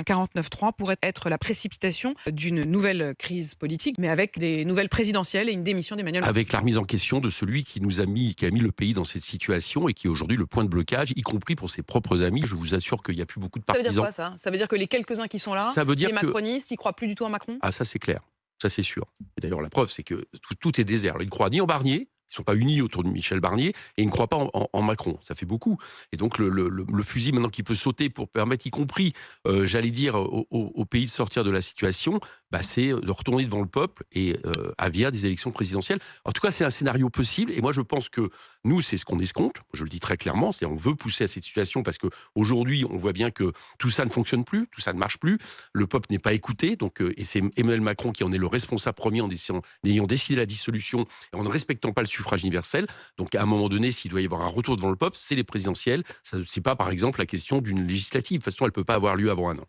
Un 49-3 pourrait être la précipitation d'une nouvelle crise politique, mais avec des nouvelles présidentielles et une démission d'Emmanuel Macron. Avec la remise en question de celui qui a mis le pays dans cette situation et qui est aujourd'hui le point de blocage, y compris pour ses propres amis. Je vous assure qu'il n'y a plus beaucoup de Ça veut dire partisans. quoi ça? Ça veut dire que les quelques-uns qui sont là, Ça veut dire les que macronistes, ils croient plus du tout en Macron? ah ça c'est clair, ça c'est sûr. Et d'ailleurs la preuve c'est que tout est désert. Ils ne croient ni en Barnier, ils ne sont pas unis autour de Michel Barnier, et ils ne croient pas en Macron. Ça fait beaucoup. Et donc le fusil maintenant qui peut sauter pour permettre, y compris, j'allais dire, au pays de sortir de la situation, bah, c'est de retourner devant le peuple et à via des élections présidentielles. En tout cas, c'est un scénario possible. Et moi, je pense que nous, c'est ce qu'on escompte. Je le dis très clairement. C'est-à-dire, on veut pousser à cette situation parce qu'aujourd'hui, on voit bien que tout ça ne fonctionne plus, tout ça ne marche plus. Le peuple n'est pas écouté. Donc, et c'est Emmanuel Macron qui en est le responsable premier en ayant décidé la dissolution et en ne respectant pas le suffrage universel. Donc, à un moment donné, s'il doit y avoir un retour devant le peuple, c'est les présidentielles. Ce n'est pas, par exemple, la question d'une législative. De toute façon, elle ne peut pas avoir lieu avant un an.